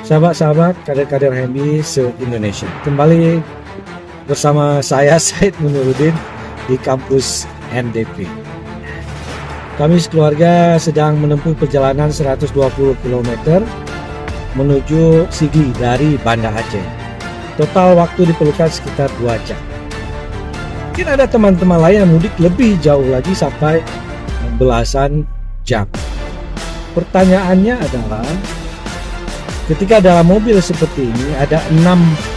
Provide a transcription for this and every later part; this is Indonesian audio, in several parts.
Sahabat-sahabat kader-kader HMI se-Indonesia, kembali bersama saya Said Munirudin di kampus NDP. Kami sekeluarga sedang menempuh perjalanan 120 km menuju Sigi dari Banda Aceh. Total waktu diperlukan sekitar 2 jam. Mungkin ada teman-teman lain yang mudik lebih jauh lagi sampai belasan jam. Pertanyaannya adalah, ketika dalam mobil seperti ini ada 6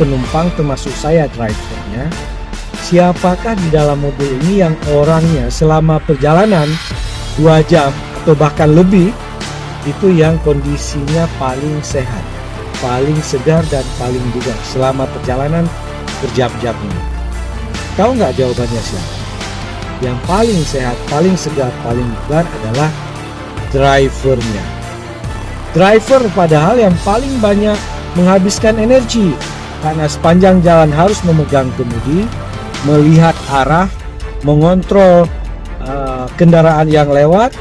penumpang termasuk saya drivernya, siapakah di dalam mobil ini yang orangnya selama perjalanan 2 jam atau bahkan lebih itu yang kondisinya paling sehat, paling segar dan paling bugar selama perjalanan berjam-jam ini? Tahu nggak jawabannya siapa? Yang paling sehat, paling segar, paling bugar adalah drivernya. Driver padahal yang paling banyak menghabiskan energi, karena sepanjang jalan harus memegang kemudi, melihat arah, mengontrol kendaraan yang lewat,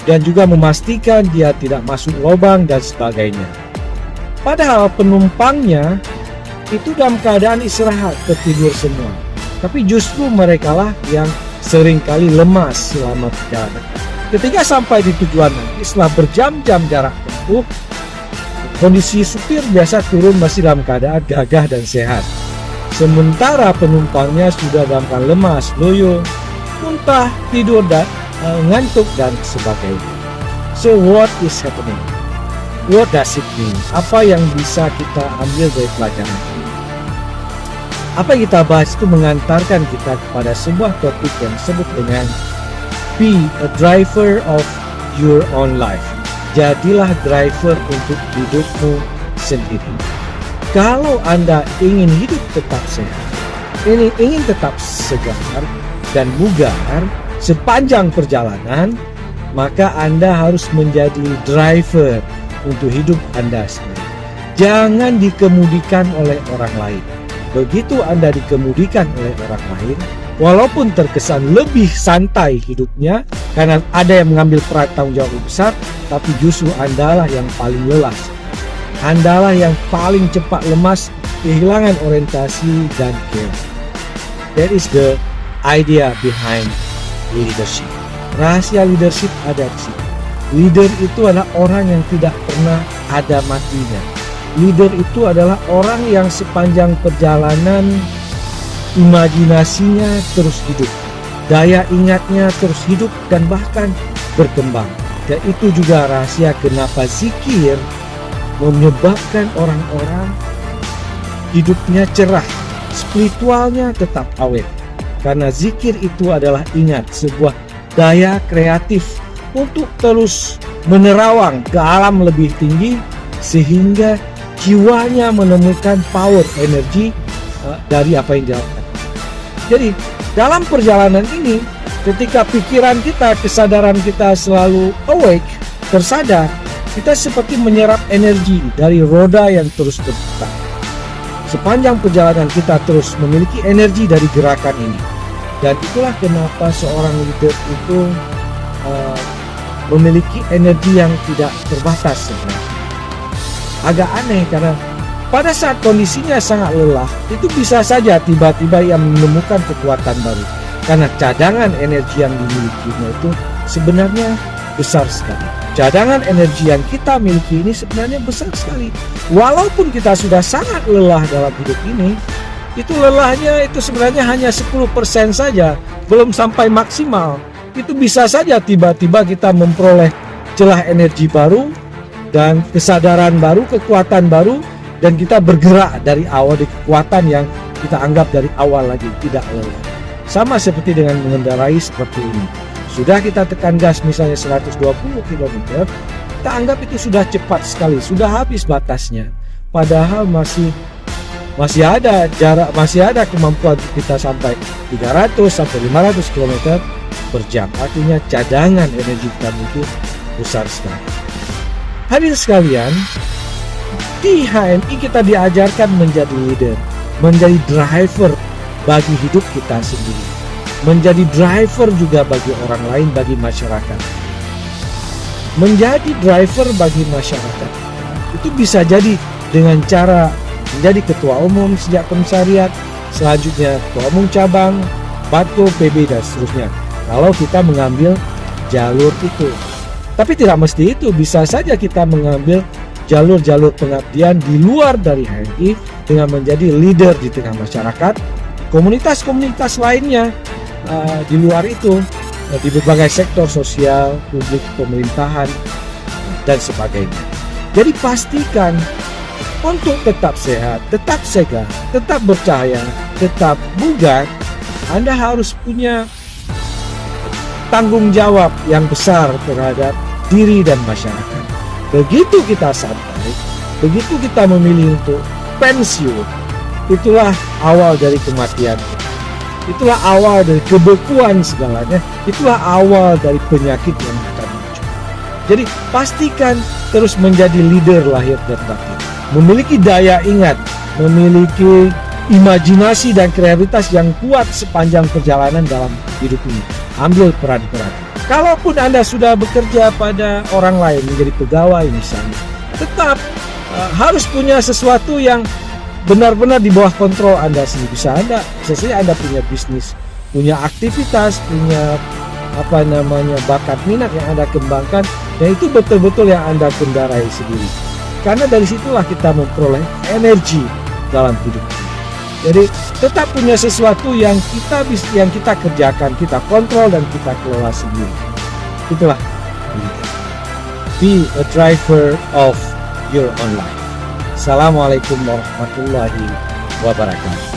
dan juga memastikan dia tidak masuk lubang dan sebagainya. Padahal penumpangnya itu dalam keadaan istirahat, tertidur semua. Tapi justru merekalah yang seringkali lemas selama perjalanan. Ketika sampai di tujuan nanti, setelah berjam-jam jarak tempuh, kondisi supir biasa turun masih dalam keadaan gagah dan sehat. Sementara penumpangnya sudah dalam keadaan lemas, loyo, muntah, tidur, dan ngantuk dan sebagainya. So what is happening? What does it mean? Apa yang bisa kita ambil dari pelajaran ini? Apa yang kita bahas itu mengantarkan kita kepada sebuah topik yang disebut dengan be a driver of your own life. Jadilah driver untuk hidupmu sendiri. Kalau Anda ingin hidup tetap sehat, ingin tetap segar dan bugar sepanjang perjalanan, maka Anda harus menjadi driver untuk hidup Anda sendiri. Jangan dikemudikan oleh orang lain. Begitu Anda dikemudikan oleh orang lain, walaupun terkesan lebih santai hidupnya karena ada yang mengambil peran tanggung jawab besar, tapi justru Andalah yang paling lelah. Andalah yang paling cepat lemas, kehilangan orientasi dan chaos. That is the idea behind leadership. Rahasia leadership ada di sini. Leader itu adalah orang yang tidak pernah ada matinya. Leader itu adalah orang yang sepanjang perjalanan imajinasinya terus hidup, daya ingatnya terus hidup dan bahkan berkembang. Dan itu juga rahasia kenapa zikir menyebabkan orang-orang hidupnya cerah, spiritualnya tetap awet. Karena zikir itu adalah ingat sebuah daya kreatif untuk terus menerawang ke alam lebih tinggi, sehingga jiwanya menemukan power, energi dari apa yang dilakukan. Jadi dalam perjalanan ini, ketika pikiran kita, kesadaran kita selalu awake, tersadar, kita seperti menyerap energi dari roda yang terus berputar. Sepanjang perjalanan kita terus memiliki energi dari gerakan ini. Dan itulah kenapa seorang leader itu memiliki energi yang tidak terbatas sebenarnya. Agak aneh karena pada saat kondisinya sangat lelah, itu bisa saja tiba-tiba ia menemukan kekuatan baru. Karena cadangan energi yang dimilikinya itu sebenarnya besar sekali. Cadangan energi yang kita miliki ini sebenarnya besar sekali. Walaupun kita sudah sangat lelah dalam hidup ini, itu lelahnya itu sebenarnya hanya 10% saja, belum sampai maksimal. Itu bisa saja tiba-tiba kita memperoleh celah energi baru dan kesadaran baru, kekuatan baru, dan kita bergerak dari awal di kekuatan yang kita anggap dari awal lagi tidak lelah. Sama seperti dengan mengendarai seperti ini. Sudah kita tekan gas misalnya 120 km, kita anggap itu sudah cepat sekali, sudah habis batasnya. Padahal masih ada jarak, masih ada kemampuan kita sampai 300 sampai 500 km per jam. Artinya cadangan energi kita itu besar sekali. Hadirin sekalian, di HMI kita diajarkan menjadi leader, menjadi driver bagi hidup kita sendiri, menjadi driver juga bagi orang lain, bagi masyarakat. Menjadi driver bagi masyarakat itu bisa jadi dengan cara menjadi ketua umum sejak komisariat, selanjutnya ketua umum cabang, Batko, PB, dan seterusnya. Kalau kita mengambil jalur itu. Tapi tidak mesti itu, bisa saja kita mengambil jalur-jalur pengabdian di luar dari HMI dengan menjadi leader di tengah masyarakat, komunitas-komunitas lainnya di luar itu, di berbagai sektor sosial, publik, pemerintahan, dan sebagainya. Jadi pastikan untuk tetap sehat, tetap segar, tetap bercahaya, tetap bugar, Anda harus punya tanggung jawab yang besar terhadap diri dan masyarakat. Begitu kita santai, begitu kita memilih untuk pensiun, itulah awal dari kematian. Itulah awal dari kebekuan segalanya. Itulah awal dari penyakit yang akan muncul. Jadi pastikan terus menjadi leader lahir dan batin. Memiliki daya ingat, memiliki imajinasi dan kreativitas yang kuat sepanjang perjalanan dalam hidup ini. Ambil peran-peran. Kalaupun Anda sudah bekerja pada orang lain, menjadi pegawai misalnya, tetap harus punya sesuatu yang benar-benar di bawah kontrol Anda sendiri. Bisa saja Anda punya bisnis, punya aktivitas, punya bakat minat yang Anda kembangkan, dan itu betul-betul yang Anda kendarai sendiri. Karena dari situlah kita memperoleh energi dalam hidup. Jadi tetap punya sesuatu yang kita kerjakan, kita kontrol dan kita kelola sendiri. Itulah be a driver of your own life. Assalamualaikum warahmatullahi wabarakatuh.